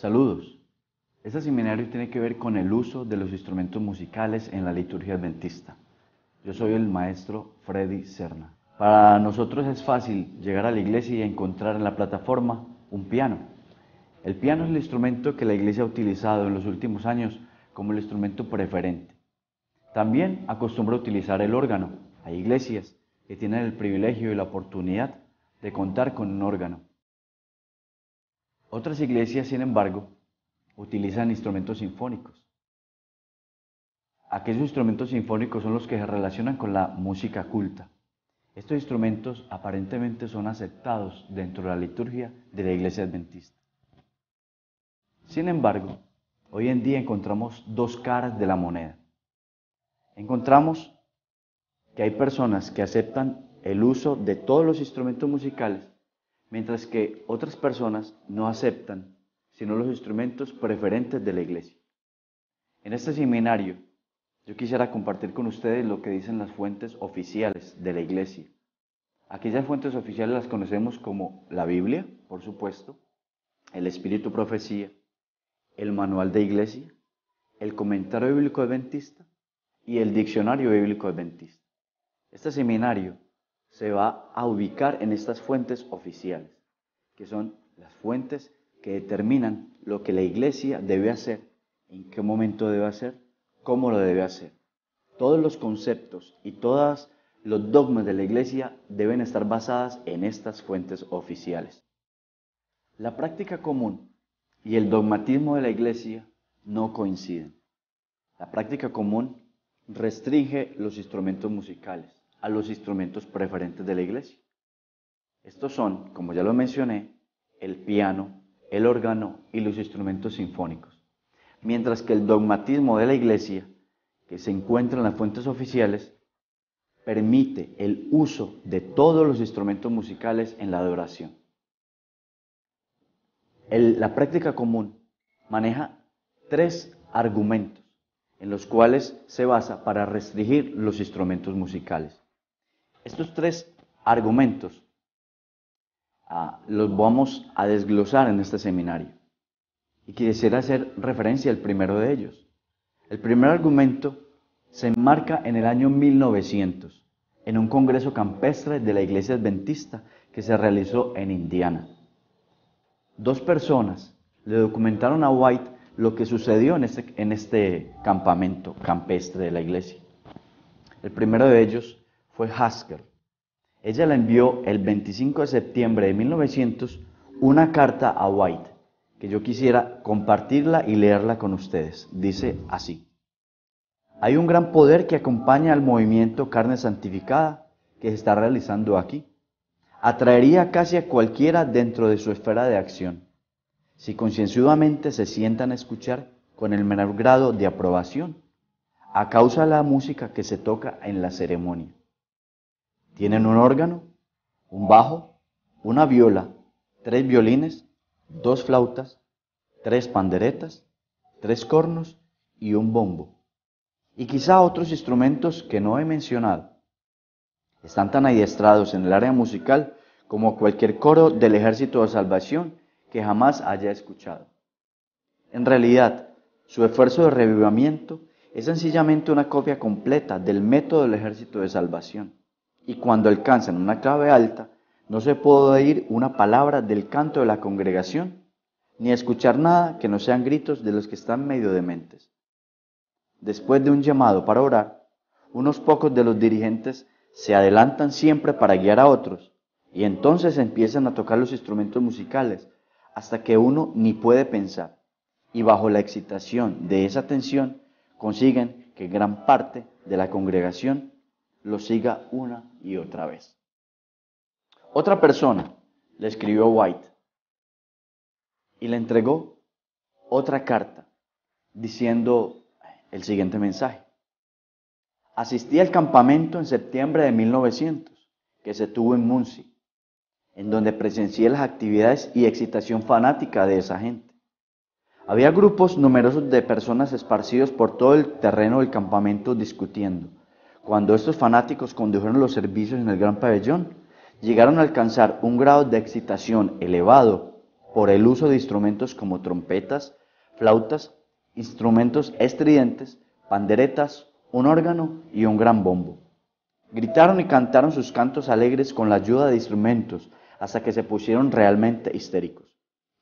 Saludos. Este seminario tiene que ver con el uso de los instrumentos musicales en la liturgia adventista. Yo soy el maestro Freddy Serna. Para nosotros es fácil llegar a la iglesia y encontrar en la plataforma un piano. El piano es el instrumento que la iglesia ha utilizado en los últimos años como el instrumento preferente. También acostumbra utilizar el órgano. Hay iglesias que tienen el privilegio y la oportunidad de contar con un órgano. Otras iglesias, sin embargo, utilizan instrumentos sinfónicos. Aquellos instrumentos sinfónicos son los que se relacionan con la música culta. Estos instrumentos aparentemente son aceptados dentro de la liturgia de la iglesia adventista. Sin embargo, hoy en día encontramos dos caras de la moneda. Encontramos que hay personas que aceptan el uso de todos los instrumentos musicales, mientras que otras personas no aceptan sino los instrumentos preferentes de la iglesia. En este seminario, yo quisiera compartir con ustedes lo que dicen las fuentes oficiales de la iglesia. Aquellas fuentes oficiales las conocemos como la Biblia, por supuesto, el Espíritu Profecía, el Manual de Iglesia, el Comentario Bíblico Adventista y el Diccionario Bíblico Adventista. Este seminario se va a ubicar en estas fuentes oficiales, que son las fuentes que determinan lo que la iglesia debe hacer, en qué momento debe hacer, cómo lo debe hacer. Todos los conceptos y todos los dogmas de la iglesia deben estar basadas en estas fuentes oficiales. La práctica común y el dogmatismo de la iglesia no coinciden. La práctica común restringe los instrumentos musicales a los instrumentos preferentes de la iglesia. Estos son, como ya lo mencioné, el piano, el órgano y los instrumentos sinfónicos. Mientras que el dogmatismo de la iglesia, que se encuentra en las fuentes oficiales, permite el uso de todos los instrumentos musicales en la adoración. La práctica común maneja tres argumentos en los cuales se basa para restringir los instrumentos musicales. Estos tres argumentos los vamos a desglosar en este seminario. Y quisiera hacer referencia al primero de ellos. El primer argumento se enmarca en el año 1900, en un congreso campestre de la iglesia adventista que se realizó en Indiana. Dos personas le documentaron a White lo que sucedió en este campamento campestre de la iglesia. El primero de ellos fue Haskell. Ella le envió el 25 de septiembre de 1900 una carta a White, que yo quisiera compartirla y leerla con ustedes. Dice así: hay un gran poder que acompaña al movimiento Carne Santificada que se está realizando aquí. Atraería casi a cualquiera dentro de su esfera de acción, si concienzudamente se sientan a escuchar con el menor grado de aprobación, a causa de la música que se toca en la ceremonia. Tienen un órgano, un bajo, una viola, 3 violines, 2 flautas, 3 panderetas, 3 cornos y un bombo. Y quizá otros instrumentos que no he mencionado. Están tan adiestrados en el área musical como cualquier coro del Ejército de Salvación que jamás haya escuchado. En realidad, su esfuerzo de revivimiento es sencillamente una copia completa del método del Ejército de Salvación. Y cuando alcanzan una clave alta, no se puede oír una palabra del canto de la congregación, ni escuchar nada que no sean gritos de los que están medio dementes. Después de un llamado para orar, unos pocos de los dirigentes se adelantan siempre para guiar a otros, y entonces empiezan a tocar los instrumentos musicales, hasta que uno ni puede pensar, y bajo la excitación de esa tensión consiguen que gran parte de la congregación lo siga una y otra vez. Otra persona le escribió a White y le entregó otra carta diciendo el siguiente mensaje: asistí al campamento en septiembre de 1900 que se tuvo en Muncie, en donde presencié las actividades y excitación fanática de esa gente. Había grupos numerosos de personas esparcidos por todo el terreno del campamento discutiendo. Cuando estos fanáticos condujeron los servicios en el gran pabellón, llegaron a alcanzar un grado de excitación elevado por el uso de instrumentos como trompetas, flautas, instrumentos estridentes, panderetas, un órgano y un gran bombo. Gritaron y cantaron sus cantos alegres con la ayuda de instrumentos hasta que se pusieron realmente histéricos.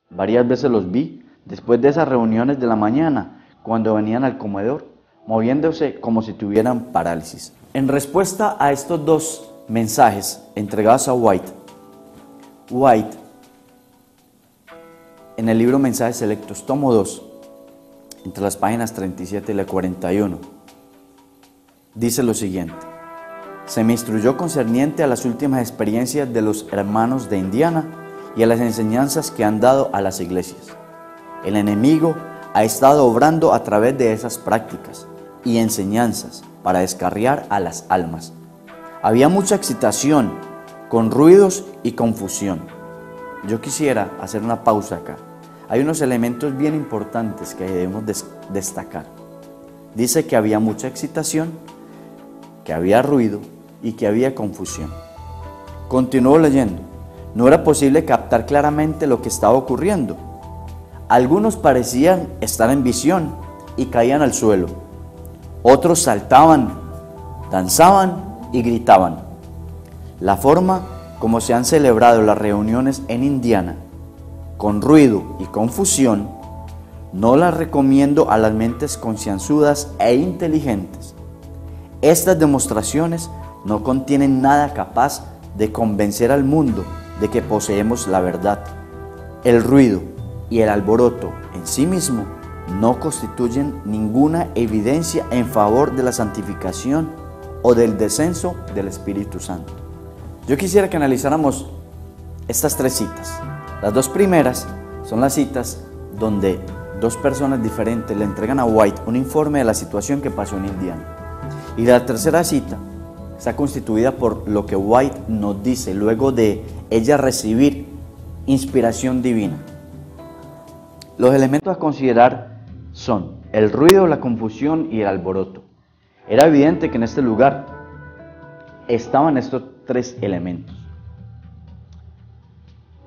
Varias veces los vi después de esas reuniones de la mañana, cuando venían al comedor, moviéndose como si tuvieran parálisis. En respuesta a estos dos mensajes entregados a White, en el libro Mensajes Selectos, tomo 2, entre las páginas 37 y la 41, dice lo siguiente: se me instruyó concerniente a las últimas experiencias de los hermanos de Indiana y a las enseñanzas que han dado a las iglesias. El enemigo ha estado obrando a través de esas prácticas y enseñanzas para descarriar a las almas. Había mucha excitación, con ruidos y confusión. Yo quisiera hacer una pausa acá. Hay unos elementos bien importantes que debemos destacar. Dice que había mucha excitación, que había ruido y que había confusión. Continuó leyendo. No era posible captar claramente lo que estaba ocurriendo. Algunos parecían estar en visión y caían al suelo. Otros saltaban, danzaban y gritaban. La forma como se han celebrado las reuniones en Indiana, con ruido y confusión, no las recomiendo a las mentes concienzudas e inteligentes. Estas demostraciones no contienen nada capaz de convencer al mundo de que poseemos la verdad. El ruido y el alboroto en sí mismo no constituyen ninguna evidencia en favor de la santificación o del descenso del Espíritu Santo. Yo quisiera que analizáramos estas tres citas. Las dos primeras son las citas donde dos personas diferentes le entregan a White un informe de la situación que pasó en Indiana. Y la tercera cita está constituida por lo que White nos dice luego de ella recibir inspiración divina. Los elementos a considerar son el ruido, la confusión y el alboroto. Era evidente que en este lugar estaban estos tres elementos.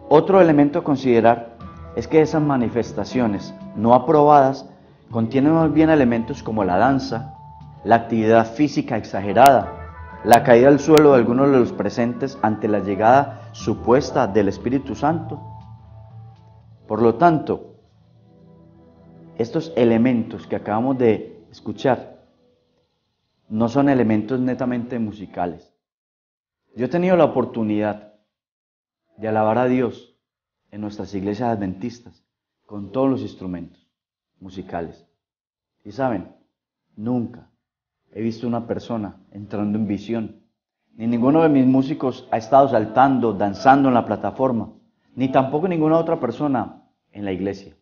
Otro elemento a considerar es que esas manifestaciones no aprobadas contienen más bien elementos como la danza, la actividad física exagerada, la caída al suelo de algunos de los presentes ante la llegada supuesta del Espíritu Santo. Por lo tanto, estos elementos que acabamos de escuchar no son elementos netamente musicales. Yo he tenido la oportunidad de alabar a Dios en nuestras iglesias adventistas con todos los instrumentos musicales. Y saben, nunca he visto una persona entrando en visión, ni ninguno de mis músicos ha estado saltando, danzando en la plataforma, ni tampoco ninguna otra persona en la iglesia.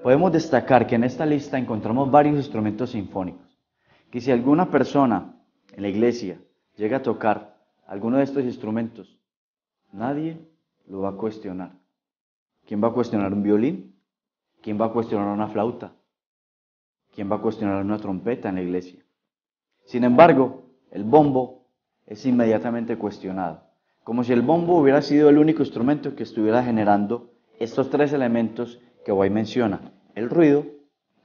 Podemos destacar que en esta lista encontramos varios instrumentos sinfónicos, que si alguna persona en la iglesia llega a tocar alguno de estos instrumentos, nadie lo va a cuestionar. ¿Quién va a cuestionar un violín? ¿Quién va a cuestionar una flauta? ¿Quién va a cuestionar una trompeta en la iglesia? Sin embargo, el bombo es inmediatamente cuestionado, como si el bombo hubiera sido el único instrumento que estuviera generando estos tres elementos que White menciona: el ruido,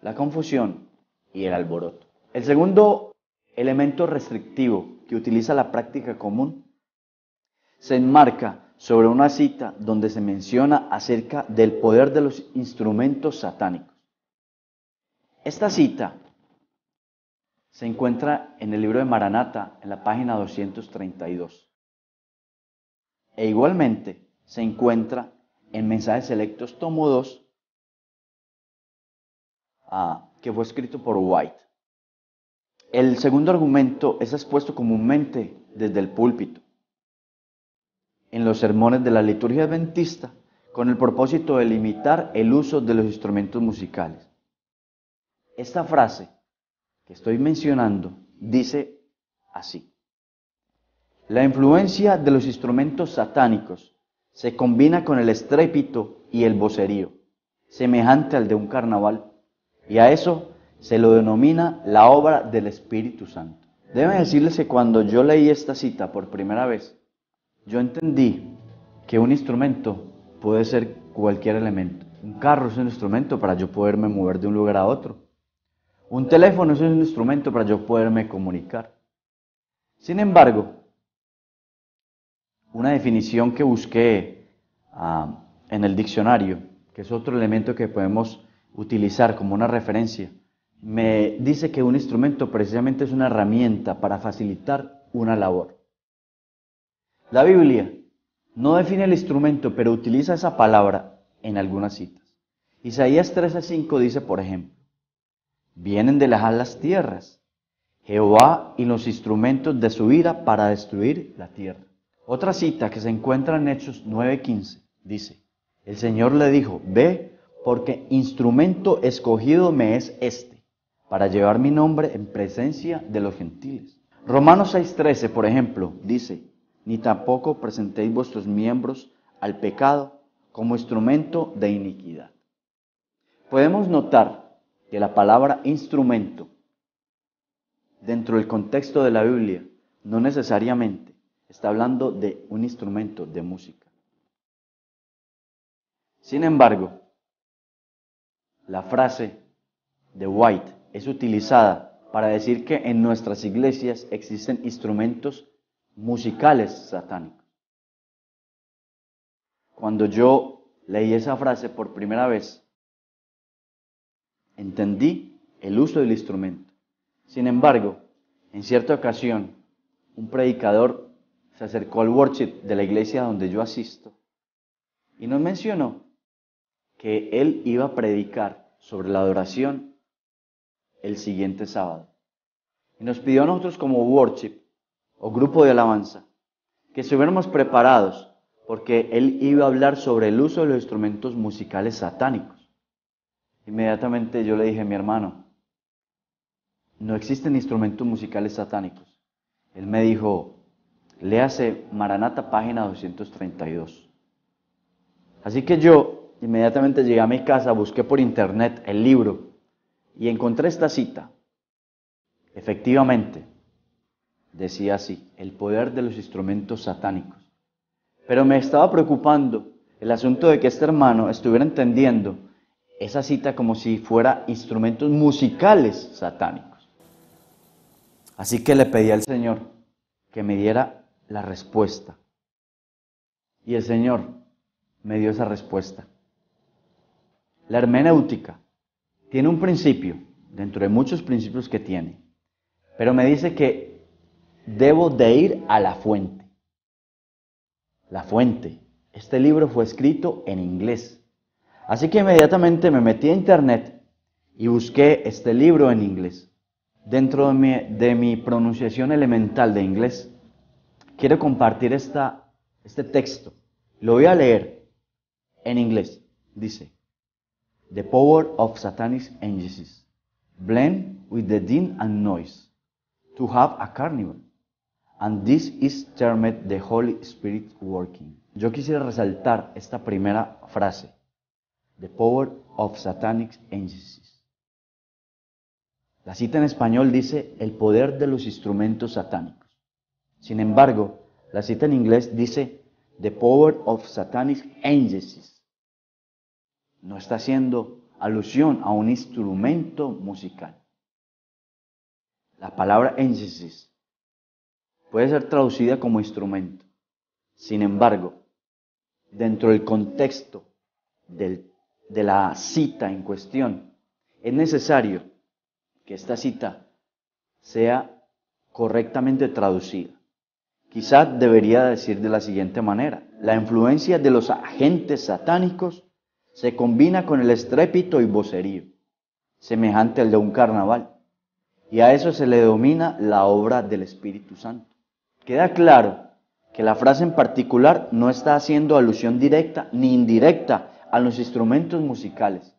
la confusión y el alboroto. El segundo elemento restrictivo que utiliza la práctica común se enmarca sobre una cita donde se menciona acerca del poder de los instrumentos satánicos. Esta cita se encuentra en el libro de Maranata, en la página 232. E igualmente se encuentra en Mensajes Selectos, tomo 2, que fue escrito por White. El segundo argumento es expuesto comúnmente desde el púlpito, en los sermones de la liturgia adventista, con el propósito de limitar el uso de los instrumentos musicales. Esta frase que estoy mencionando dice así: la influencia de los instrumentos satánicos se combina con el estrépito y el vocerío, semejante al de un carnaval, y a eso se lo denomina la obra del Espíritu Santo. Debe decirles que cuando yo leí esta cita por primera vez, yo entendí que un instrumento puede ser cualquier elemento. Un carro es un instrumento para yo poderme mover de un lugar a otro. Un teléfono es un instrumento para yo poderme comunicar. Sin embargo, una definición que busqué en el diccionario, que es otro elemento que podemos utilizar como una referencia, me dice que un instrumento precisamente es una herramienta para facilitar una labor. La Biblia no define el instrumento, pero utiliza esa palabra en algunas citas. Isaías 13:5 dice, por ejemplo, vienen de las tierras, Jehová y los instrumentos de su ira para destruir la tierra. Otra cita que se encuentra en Hechos 9:15 dice, el Señor le dijo, ve, porque instrumento escogido me es este, para llevar mi nombre en presencia de los gentiles. Romanos 6:13, por ejemplo, dice, ni tampoco presentéis vuestros miembros al pecado como instrumento de iniquidad. Podemos notar que la palabra instrumento, dentro del contexto de la Biblia, no necesariamente está hablando de un instrumento de música. Sin embargo, la frase de White es utilizada para decir que en nuestras iglesias existen instrumentos musicales satánicos. Cuando yo leí esa frase por primera vez, entendí el uso del instrumento. Sin embargo, en cierta ocasión, un predicador se acercó al worship de la iglesia donde yo asisto y nos mencionó que él iba a predicar sobre la adoración el siguiente sábado. Y nos pidió a nosotros como worship o grupo de alabanza que estuviéramos preparados porque él iba a hablar sobre el uso de los instrumentos musicales satánicos. Inmediatamente yo le dije, mi hermano, no existen instrumentos musicales satánicos. Él me dijo, léase Maranata, página 232. Así que yo inmediatamente llegué a mi casa, busqué por internet el libro y encontré esta cita. Efectivamente, decía así, el poder de los instrumentos satánicos. Pero me estaba preocupando el asunto de que este hermano estuviera entendiendo esa cita como si fuera instrumentos musicales satánicos. Así que le pedí al Señor que me diera la respuesta. Y el Señor me dio esa respuesta. La hermenéutica tiene un principio, dentro de muchos principios que tiene, pero me dice que debo de ir a la fuente. La fuente. Este libro fue escrito en inglés. Así que inmediatamente me metí a internet y busqué este libro en inglés. Dentro de mi pronunciación elemental de inglés, quiero compartir este texto. Lo voy a leer en inglés. Dice, The power of satanic angels, blend with the din and noise, to have a carnival. And this is termed the Holy Spirit working. Yo quisiera resaltar esta primera frase. The power of satanic angels. La cita en español dice el poder de los instrumentos satánicos. Sin embargo, la cita en inglés dice the power of satanic angels. No está haciendo alusión a un instrumento musical. La palabra angels puede ser traducida como instrumento. Sin embargo, dentro del contexto de la cita en cuestión, es necesario que esta cita sea correctamente traducida. Quizá debería decir de la siguiente manera: la influencia de los agentes satánicos se combina con el estrépito y vocerío, semejante al de un carnaval, y a eso se le denomina la obra del Espíritu Santo. Queda claro que la frase en particular no está haciendo alusión directa ni indirecta a los instrumentos musicales,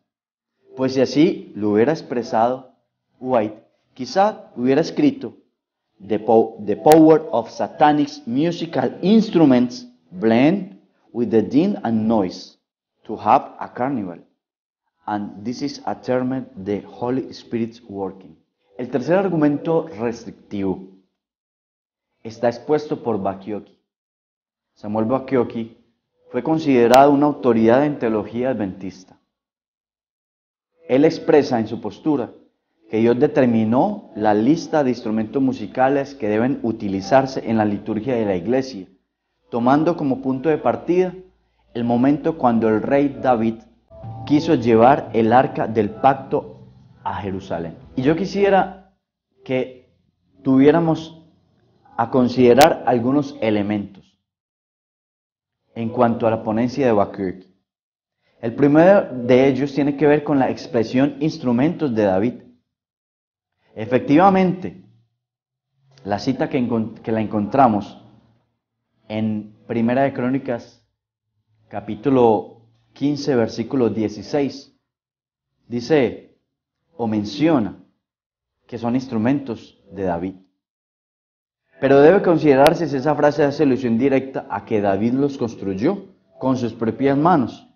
pues si así lo hubiera expresado White, quizá hubiera escrito The power of satanic musical instruments blend with the din and noise to have a carnival. And this is a term the Holy Spirit working. El tercer argumento restrictivo está expuesto por Bacchiocchi. Samuel Bacchiocchi fue considerado una autoridad en teología adventista. Él expresa en su postura que Dios determinó la lista de instrumentos musicales que deben utilizarse en la liturgia de la iglesia, tomando como punto de partida el momento cuando el rey David quiso llevar el arca del pacto a Jerusalén. Y yo quisiera que tuviéramos a considerar algunos elementos en cuanto a la ponencia de Habacuc. El primero de ellos tiene que ver con la expresión instrumentos de David. Efectivamente, la cita que la encontramos en Primera de Crónicas, capítulo 15, versículo 16, dice o menciona que son instrumentos de David. Pero debe considerarse si esa frase hace alusión directa a que David los construyó con sus propias manos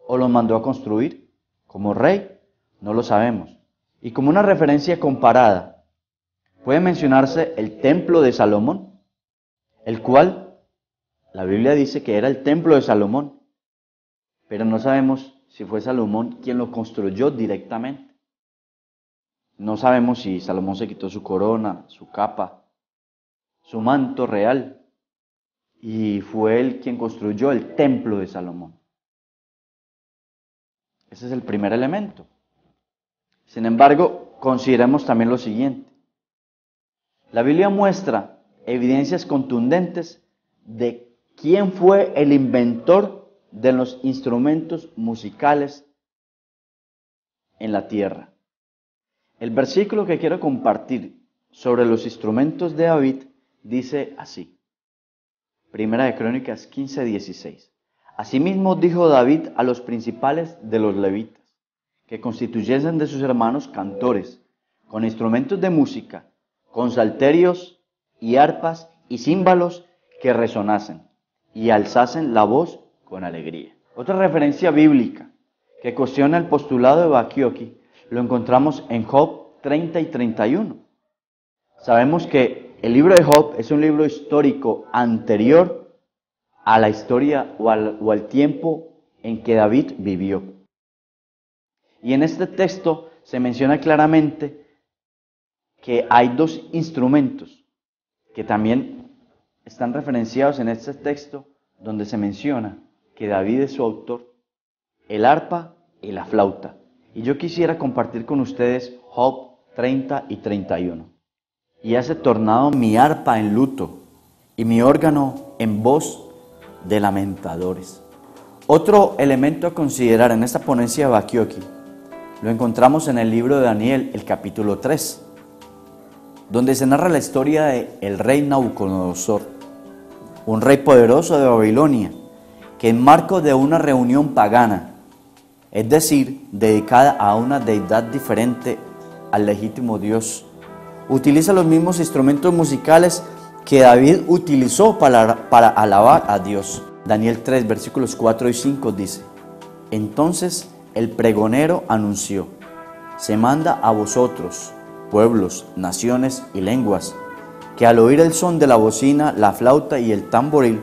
o los mandó a construir como rey, no lo sabemos. Y como una referencia comparada, puede mencionarse el templo de Salomón, el cual la Biblia dice que era el templo de Salomón, pero no sabemos si fue Salomón quien lo construyó directamente. No sabemos si Salomón se quitó su corona, su capa, su manto real, y fue él quien construyó el templo de Salomón. Ese es el primer elemento. Sin embargo, consideremos también lo siguiente. La Biblia muestra evidencias contundentes de quién fue el inventor de los instrumentos musicales en la tierra. El versículo que quiero compartir sobre los instrumentos de David dice así. Primera de Crónicas 15, 16. Asimismo dijo David a los principales de los levitas, que constituyesen de sus hermanos cantores, con instrumentos de música, con salterios y arpas y címbalos que resonasen, y alzasen la voz con alegría. Otra referencia bíblica que cuestiona el postulado de Habacuc lo encontramos en Job 30 y 31. Sabemos que el libro de Job es un libro histórico anterior a la historia o al tiempo en que David vivió. Y en este texto se menciona claramente que hay dos instrumentos que también están referenciados en este texto, donde se menciona que David es su autor, el arpa y la flauta. Y yo quisiera compartir con ustedes Job 30 y 31. Y hace tornado mi arpa en luto y mi órgano en voz de lamentadores. Otro elemento a considerar en esta ponencia de Habacuc lo encontramos en el libro de Daniel, el capítulo 3, donde se narra la historia del rey Nabucodonosor, un rey poderoso de Babilonia, que en marco de una reunión pagana, es decir, dedicada a una deidad diferente al legítimo Dios, utiliza los mismos instrumentos musicales que David utilizó para alabar a Dios. Daniel 3, versículos 4 y 5 dice: Entonces el pregonero anunció: se manda a vosotros, pueblos, naciones y lenguas, que al oír el son de la bocina, la flauta y el tamboril,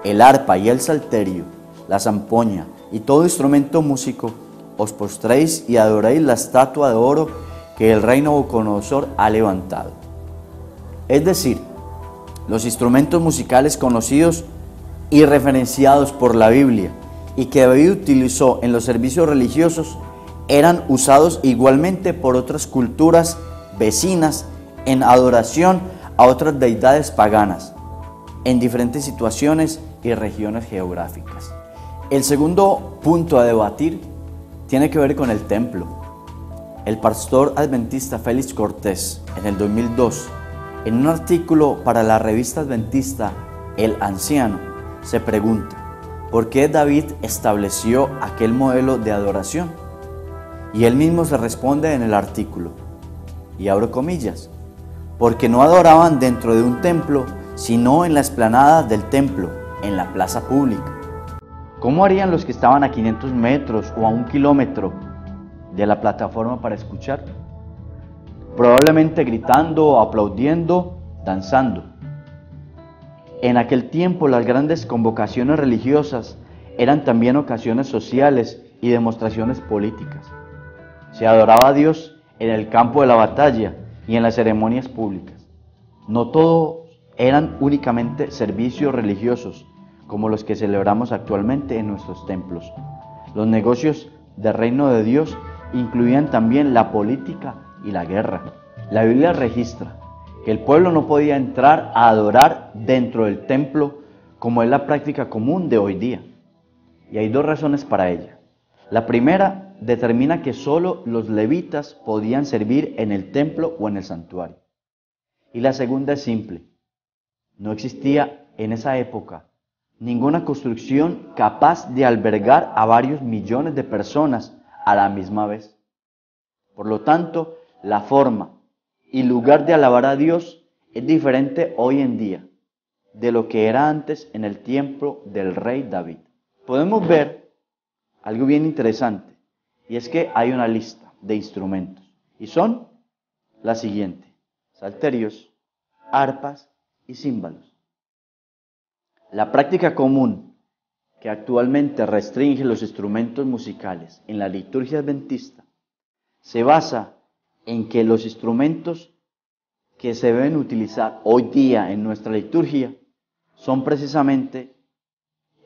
el arpa y el salterio, la zampoña y todo instrumento músico, os postréis y adoréis la estatua de oro que el rey Nabucodonosor ha levantado. Es decir, los instrumentos musicales conocidos y referenciados por la Biblia y que David utilizó en los servicios religiosos eran usados igualmente por otras culturas vecinas en adoración a otras deidades paganas, en diferentes situaciones y regiones geográficas. El segundo punto a debatir tiene que ver con el templo. El pastor adventista Félix Cortés, en el 2002, en un artículo para la revista adventista El Anciano, se pregunta: ¿por qué David estableció aquel modelo de adoración? Y él mismo se responde en el artículo, y abro comillas: porque no adoraban dentro de un templo, sino en la explanada del templo, en la plaza pública. ¿Cómo harían los que estaban a 500 metros o a 1 kilómetro de la plataforma para escuchar? Probablemente gritando, aplaudiendo, danzando. En aquel tiempo las grandes convocaciones religiosas eran también ocasiones sociales y demostraciones políticas. Se adoraba a Dios en el campo de la batalla y en las ceremonias públicas. No todos eran únicamente servicios religiosos, como los que celebramos actualmente en nuestros templos. Los negocios del reino de Dios incluían también la política y la guerra. La Biblia registra que el pueblo no podía entrar a adorar dentro del templo como es la práctica común de hoy día. Y hay dos razones para ella. La primera determina que solo los levitas podían servir en el templo o en el santuario. Y la segunda es simple. No existía en esa época ninguna construcción capaz de albergar a varios millones de personas a la misma vez. Por lo tanto, la forma y lugar de alabar a Dios es diferente hoy en día de lo que era antes en el tiempo del rey David. Podemos ver algo bien interesante, y es que hay una lista de instrumentos, y son la siguiente: salterios, arpas y címbalos. La práctica común que actualmente restringe los instrumentos musicales en la liturgia adventista se basa en que los instrumentos que se deben utilizar hoy día en nuestra liturgia son precisamente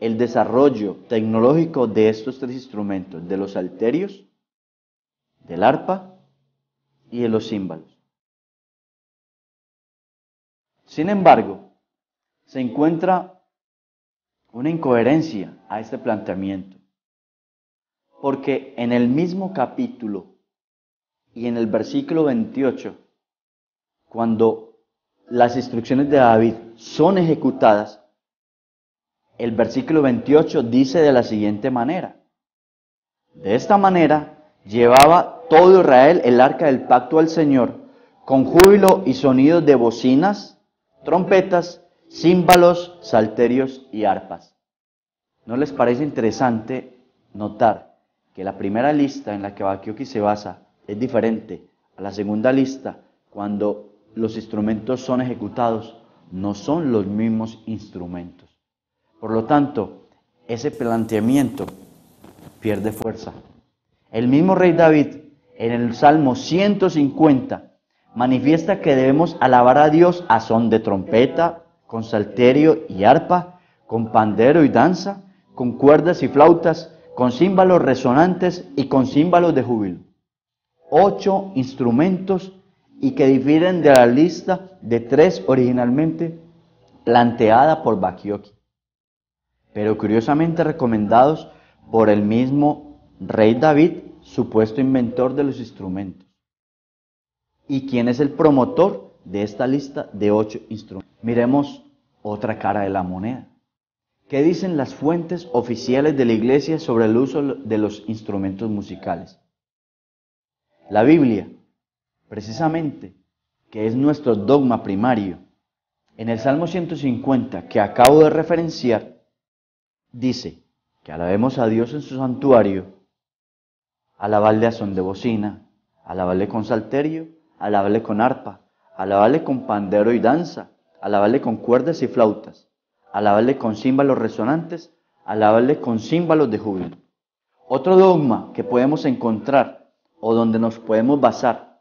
el desarrollo tecnológico de estos tres instrumentos, de los salterios, del arpa y de los címbalos. Sin embargo, se encuentra una incoherencia a este planteamiento, porque en el mismo capítulo y en el versículo 28, cuando las instrucciones de David son ejecutadas, el versículo 28 dice de la siguiente manera: de esta manera llevaba todo Israel el arca del pacto al Señor, con júbilo y sonidos de bocinas, trompetas, címbalos, salterios y arpas. ¿No les parece interesante notar que la primera lista en la que Habacuc se basa es diferente a la segunda lista? Cuando los instrumentos son ejecutados, no son los mismos instrumentos. Por lo tanto, ese planteamiento pierde fuerza. El mismo rey David, en el Salmo 150, manifiesta que debemos alabar a Dios a son de trompeta, con salterio y arpa, con pandero y danza, con cuerdas y flautas, con címbalos resonantes y con címbalos de júbilo. 8 instrumentos, y que difieren de la lista de 3 originalmente planteada por Habacuc, pero curiosamente recomendados por el mismo rey David, supuesto inventor de los instrumentos. ¿Y quién es el promotor de esta lista de 8 instrumentos? Miremos otra cara de la moneda. ¿Qué dicen las fuentes oficiales de la Iglesia sobre el uso de los instrumentos musicales? La Biblia, precisamente, que es nuestro dogma primario, en el Salmo 150 que acabo de referenciar, dice que alabemos a Dios en su santuario, alabarle a son de bocina, alabarle con salterio, alabarle con arpa, alabarle con pandero y danza, alabarle con cuerdas y flautas, alabarle con címbalos resonantes, alabarle con címbalos de júbilo. Otro dogma que podemos encontrar o donde nos podemos basar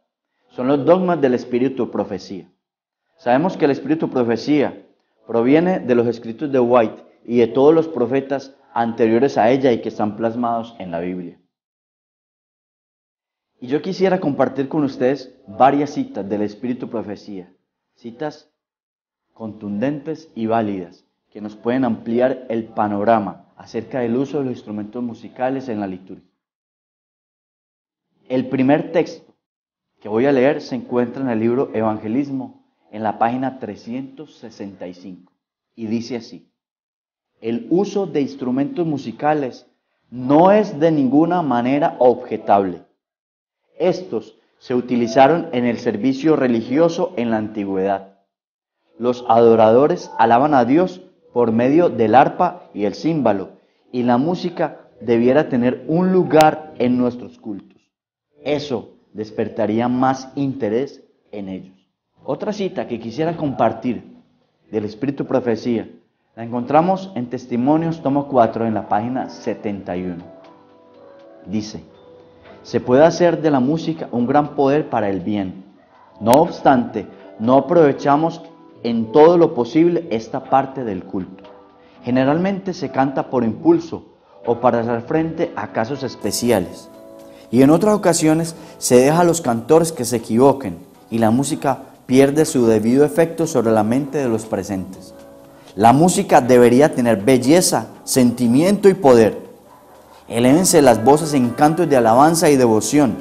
son los dogmas del espíritu de profecía. Sabemos que el espíritu de profecía proviene de los escritos de White y de todos los profetas anteriores a ella y que están plasmados en la Biblia. Y yo quisiera compartir con ustedes varias citas del espíritu de profecía, citas contundentes y válidas que nos pueden ampliar el panorama acerca del uso de los instrumentos musicales en la liturgia. El primer texto que voy a leer se encuentra en el libro Evangelismo, en la página 365, y dice así: el uso de instrumentos musicales no es de ninguna manera objetable. Estos se utilizaron en el servicio religioso en la antigüedad. Los adoradores alaban a Dios por medio del arpa y el címbalo, y la música debiera tener un lugar en nuestros cultos. Eso despertaría más interés en ellos. Otra cita que quisiera compartir del Espíritu de Profecía la encontramos en Testimonios, tomo 4, en la página 71. Dice: se puede hacer de la música un gran poder para el bien. No obstante, no aprovechamos en todo lo posible esta parte del culto. Generalmente se canta por impulso o para hacer frente a casos especiales. Y en otras ocasiones se deja a los cantores que se equivoquen y la música pierde su debido efecto sobre la mente de los presentes. La música debería tener belleza, sentimiento y poder. Elévense las voces en cantos de alabanza y devoción.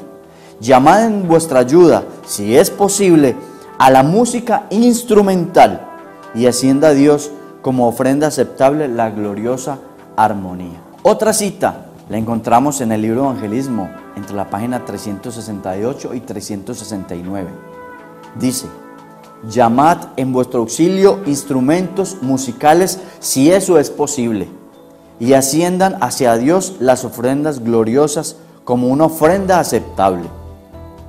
Llamad en vuestra ayuda, si es posible, a la música instrumental y hacienda a Dios como ofrenda aceptable la gloriosa armonía. Otra cita la encontramos en el libro Evangelismo, entre la página 368 y 369. Dice: llamad en vuestro auxilio instrumentos musicales si eso es posible, y asciendan hacia Dios las ofrendas gloriosas como una ofrenda aceptable.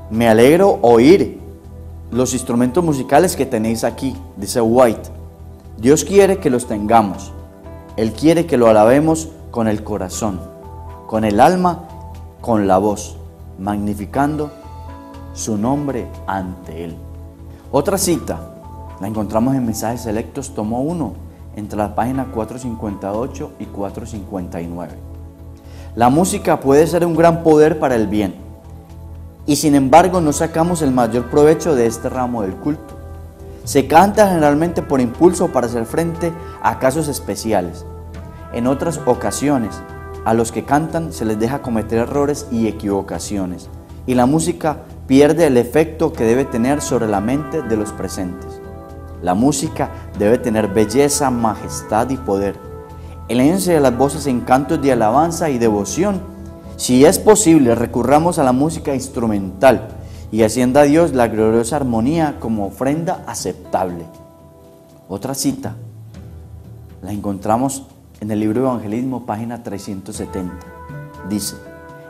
Me alegro oír los instrumentos musicales que tenéis aquí, dice White. Dios quiere que los tengamos. Él quiere que lo alabemos con el corazón, con el alma, con la voz, magnificando su nombre ante Él. Otra cita la encontramos en Mensajes Selectos, tomo 1, entre la página 458 y 459. La música puede ser un gran poder para el bien, y sin embargo no sacamos el mayor provecho de este ramo del culto. Se canta generalmente por impulso para hacer frente a casos especiales. En otras ocasiones, a los que cantan se les deja cometer errores y equivocaciones, y la música pierde el efecto que debe tener sobre la mente de los presentes. La música debe tener belleza, majestad y poder. Elévense las voces en cantos de alabanza y devoción. Si es posible, recurramos a la música instrumental y hacienda a Dios la gloriosa armonía como ofrenda aceptable. Otra cita la encontramos en el libro Evangelismo, página 370. Dice: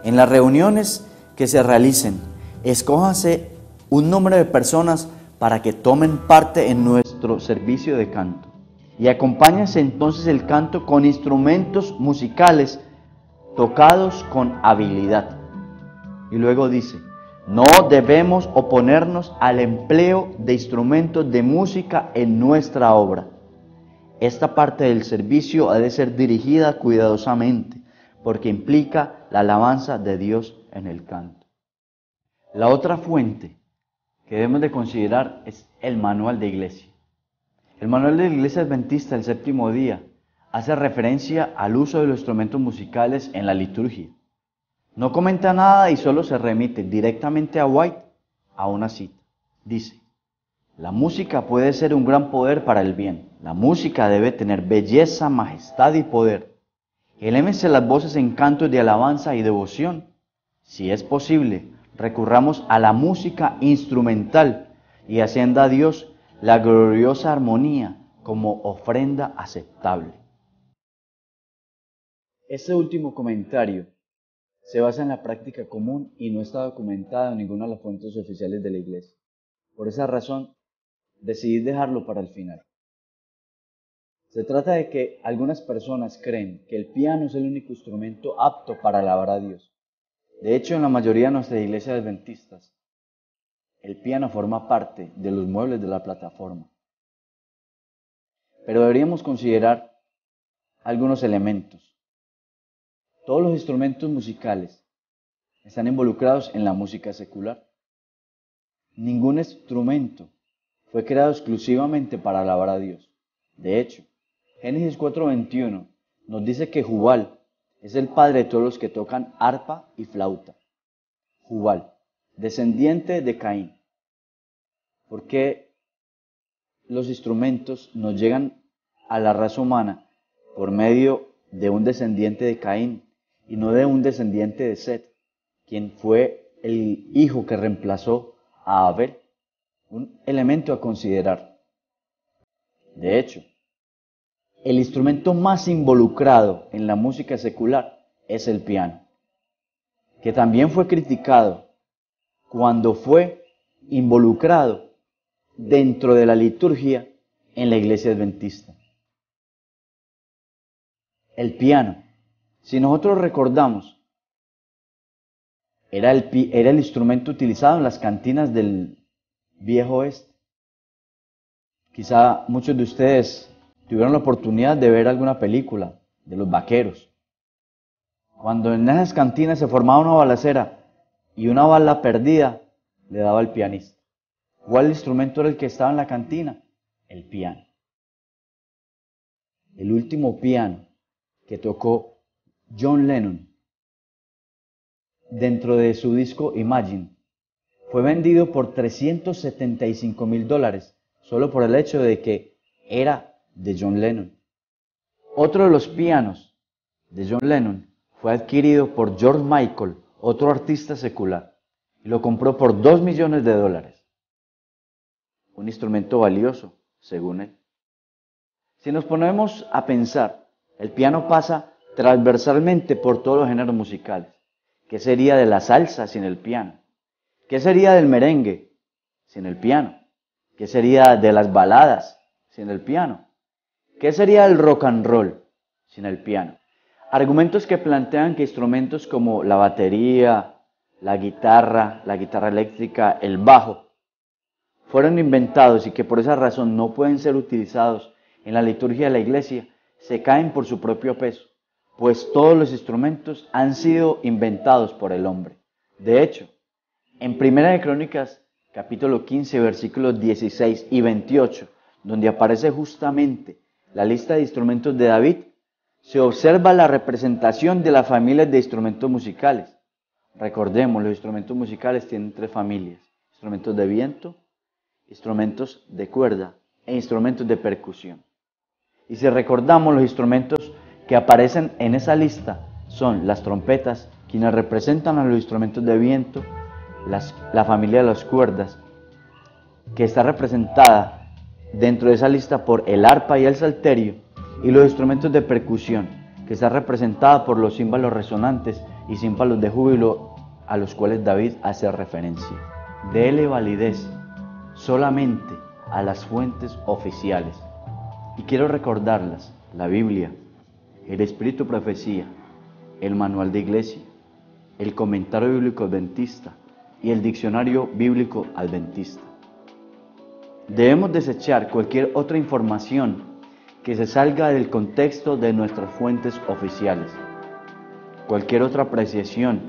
en las reuniones que se realicen, escójase un número de personas para que tomen parte en nuestro servicio de canto. Y acompáñense entonces el canto con instrumentos musicales tocados con habilidad. Y luego dice: no debemos oponernos al empleo de instrumentos de música en nuestra obra. Esta parte del servicio ha de ser dirigida cuidadosamente, porque implica la alabanza de Dios en el canto. La otra fuente que debemos de considerar es el manual de iglesia. El manual de la Iglesia Adventista del Séptimo Día hace referencia al uso de los instrumentos musicales en la liturgia. No comenta nada y solo se remite directamente a White a una cita. Dice: la música puede ser un gran poder para el bien. La música debe tener belleza, majestad y poder. Elévense las voces en cantos de alabanza y devoción. Si es posible, recurramos a la música instrumental y hacienda a Dios la gloriosa armonía como ofrenda aceptable. Este último comentario se basa en la práctica común y no está documentado en ninguna de las fuentes oficiales de la Iglesia. Por esa razón, decidí dejarlo para el final. Se trata de que algunas personas creen que el piano es el único instrumento apto para alabar a Dios. De hecho, en la mayoría de nuestras iglesias adventistas, el piano forma parte de los muebles de la plataforma. Pero deberíamos considerar algunos elementos. Todos los instrumentos musicales están involucrados en la música secular. Ningún instrumento fue creado exclusivamente para alabar a Dios. De hecho, Génesis 4:21 nos dice que Jubal es el padre de todos los que tocan arpa y flauta. Jubal, descendiente de Caín. Porque los instrumentos nos llegan a la raza humana por medio de un descendiente de Caín y no de un descendiente de Set, quien fue el hijo que reemplazó a Abel. Un elemento a considerar. De hecho, el instrumento más involucrado en la música secular es el piano, que también fue criticado cuando fue involucrado dentro de la liturgia en la iglesia adventista. El piano, si nosotros recordamos, era el instrumento utilizado en las cantinas del Viejo Oeste. Quizá muchos de ustedes tuvieron la oportunidad de ver alguna película de los vaqueros. Cuando en esas cantinas se formaba una balacera y una bala perdida, le daba al pianista. ¿Cuál instrumento era el que estaba en la cantina? El piano. El último piano que tocó John Lennon dentro de su disco Imagine fue vendido por $375,000 solo por el hecho de que era de John Lennon. Otro de los pianos de John Lennon fue adquirido por George Michael, otro artista secular, y lo compró por $2 millones. Un instrumento valioso, según él. Si nos ponemos a pensar, el piano pasa transversalmente por todos los géneros musicales. ¿Qué sería de la salsa sin el piano? ¿Qué sería del merengue sin el piano? ¿Qué sería de las baladas sin el piano? ¿Qué sería del rock and roll sin el piano? Argumentos que plantean que instrumentos como la batería, la guitarra eléctrica, el bajo, fueron inventados y que por esa razón no pueden ser utilizados en la liturgia de la iglesia, se caen por su propio peso, pues todos los instrumentos han sido inventados por el hombre. De hecho, en Primera de Crónicas, capítulo 15, versículos 16 y 28, donde aparece justamente la lista de instrumentos de David, se observa la representación de las familias de instrumentos musicales. Recordemos, los instrumentos musicales tienen 3 familias: instrumentos de viento, instrumentos de cuerda e instrumentos de percusión. Y si recordamos, los instrumentos que aparecen en esa lista son las trompetas, quienes representan a los instrumentos de viento, la familia de las cuerdas, que está representada dentro de esa lista por el arpa y el salterio, y los instrumentos de percusión, que está representada por los címbalos resonantes y címbalos de júbilo a los cuales David hace referencia. Dele validez solamente a las fuentes oficiales. Y quiero recordarlas: la Biblia, el Espíritu Profecía, el Manual de Iglesia, el Comentario Bíblico Adventista y el Diccionario Bíblico Adventista. Debemos desechar cualquier otra información que se salga del contexto de nuestras fuentes oficiales. Cualquier otra apreciación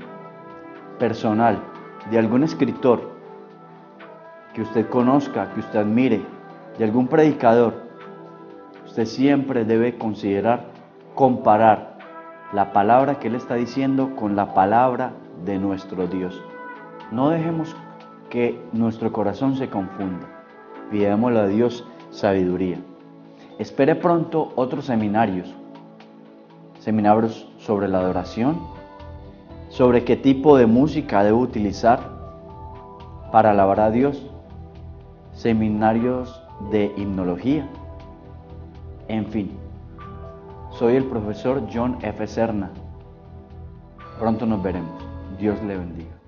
personal de algún escritor que usted conozca, que usted admire, de algún predicador, usted siempre debe considerar, comparar la palabra que él está diciendo con la palabra de nuestro Dios. No dejemos que nuestro corazón se confunda. Pidémosle a Dios sabiduría. Espere pronto otros seminarios sobre la adoración, sobre qué tipo de música debo utilizar para alabar a Dios, seminarios de himnología, en fin. Soy el profesor John F. Serna. Pronto nos veremos. Dios le bendiga.